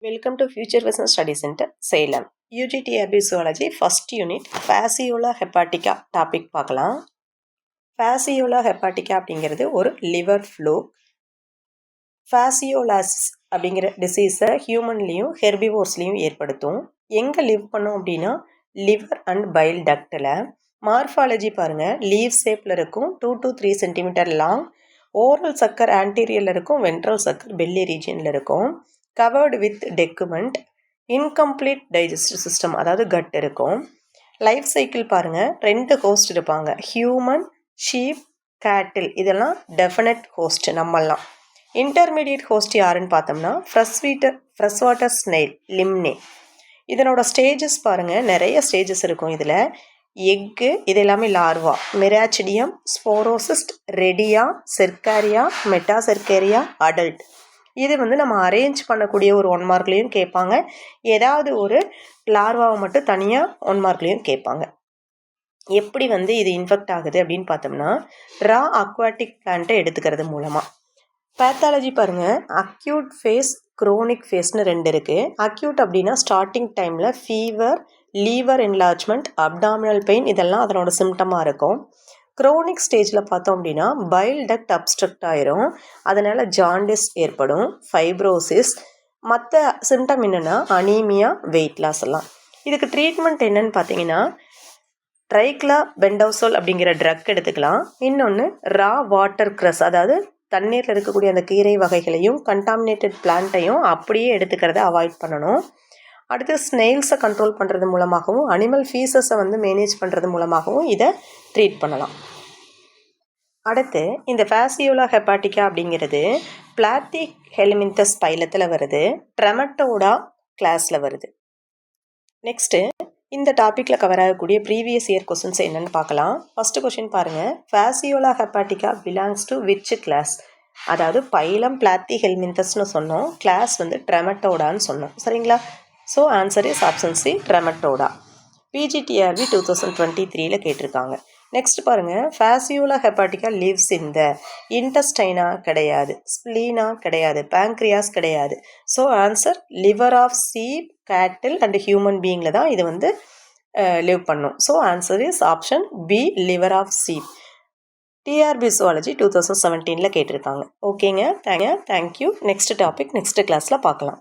Welcome to Future Business Study Center, Salem. UGTRB Zoology First Unit Fasciola Hepatica topic பார்க்கலாம். Fasciola Hepatica அப்படிங்கிறது ஒரு liver fluke. Fasciolasis அப்படிங்கிற டிசீஸை ஹியூமன்லேயும் ஹெர்பிவோர்ஸ்லேயும் ஏற்படுத்தும். எங்கே live பண்ணும் அப்படின்னா liver and file ductile. Morphology பாருங்கள், லீவ் ஷேப்பில் இருக்கும், 2 to 3 சென்டிமீட்டர் லாங். ஓரல் சக்கர் ஆன்டீரியரில் இருக்கும், வென்ட்ரல் சக்கர் பெல்லி ரீஜியனில் இருக்கும். Covered with tegument, incomplete digestive system அதாவது கட் இருக்கும். லைஃப் சைக்கிள் பாருங்கள், 2 ஹோஸ்ட் இருப்பாங்க, ஹியூமன், ஷீப், கேட்டில். இதெல்லாம் டெஃபினட் ஹோஸ்ட் நம்மெல்லாம். இன்டர்மீடியட் ஹோஸ்ட் யாருன்னு பார்த்தோம்னா ஃப்ரெஷ் வாட்டர் ஸ்னெயில், லிம்னே. இதனோட ஸ்டேஜஸ் பாருங்கள், நிறைய ஸ்டேஜஸ் இருக்கும். இதில் எக்கு, இது எல்லாமே லார்வா, மிராச்சிடியம், ஸ்போரோசிஸ்ட், ரெடியா, செர்காரியா, மெட்டாசெர்கேரியா, அடல்ட். இது நம்ம அரேஞ்ச் பண்ணக்கூடிய ஒரு 1 மார்க்லேயும் கேட்பாங்க. ஏதாவது ஒரு லார்வாவை மட்டும் தனியாக 1 மார்க்லேயும் கேட்பாங்க. எப்படி இது இன்ஃபெக்ட் ஆகுது அப்படின்னு பார்த்தோம்னா ரா அக்வாட்டிக் பிளான்ட்டை எடுத்துக்கிறது மூலமாக. பேத்தாலஜி பாருங்கள், அக்யூட் ஃபேஸ், குரோனிக் ஃபேஸ்னு 2 இருக்குது. அக்யூட் அப்படின்னா ஸ்டார்டிங் டைமில் fever, lever enlargement, abdominal pain, இதெல்லாம் அதனோட சிம்டமாக இருக்கும். குரோனிக் ஸ்டேஜில் பார்த்தோம் அப்படின்னா பைல் டக்ட் அப்ஸ்ட்ரக்ட் ஆயிரும், அதனால் ஜாண்டிஸ் ஏற்படும், ஃபைப்ரோசிஸ். மற்ற சிம்டம் என்னென்னா அனீமியா, வெயிட் லாஸ் எல்லாம். இதுக்கு ட்ரீட்மெண்ட் என்னன்னு பார்த்தீங்கன்னா ட்ரைக்ளா பெண்டோசோல் அப்படிங்கிற ட்ரக் எடுத்துக்கலாம். இன்னொன்று ரா வாட்டர் க்ரஸ், அதாவது தண்ணீரில் இருக்கக்கூடிய அந்த கீரை வகைகளையும் கண்டாமினேட்டட் பிளான்ட்டையும் அப்படியே எடுத்துக்கிறத அவாய்ட் பண்ணணும். அடுத்து ஸ்னெயில்ஸை கண்ட்ரோல் பண்ணுறது மூலமாகவும் அனிமல் ஃபீஸஸை மேனேஜ் பண்ணுறது மூலமாகவும் இதை ட்ரீட் பண்ணலாம். அடுத்து இந்த ஃபேசியோலா ஹெப்பாட்டிகா அப்படிங்கிறது பிளாத்தி ஹெலிமின்தஸ் பைலத்தில் வருது, ட்ரெமட்டோடா கிளாஸில் வருது. நெக்ஸ்ட்டு இந்த டாப்பிக்கில் கவர் ஆகக்கூடிய ப்ரீவியஸ் இயர் கொஸ்டின்ஸ் என்னென்னு பார்க்கலாம். ஃபஸ்ட்டு கொஸ்டின் பாருங்கள், Fasciola hepatica belongs to which class? அதாவது பைலம் பிளாத்தி ஹெல்மின்தஸ்னு சொன்னோம், கிளாஸ் ட்ரெமட்டோடான்னு சொன்னோம், சரிங்களா? So answer is option C, Trematoda. PGTRB 2023 கேட்டிருக்காங்க. நெக்ஸ்ட் பாருங்கள், ஃபேசியோலா ஹெப்பாட்டிகா லிவ்ஸ் இன் த இன்டஸ்டைனா கிடையாது, ஸ்ப்ளீனா கிடையாது, பேங்க்ரியாஸ் கிடையாது. So answer liver of sheep, cattle and human பீயிங்கில் தான் இது லிவ் பண்ணும். So answer is option B, liver of sheep. TRB zoology 2017 கேட்டிருக்காங்க. ஓகேங்க, தேங்க்யூ. நெக்ஸ்ட் டாபிக் நெக்ஸ்ட் கிளாஸில் பார்க்கலாம்.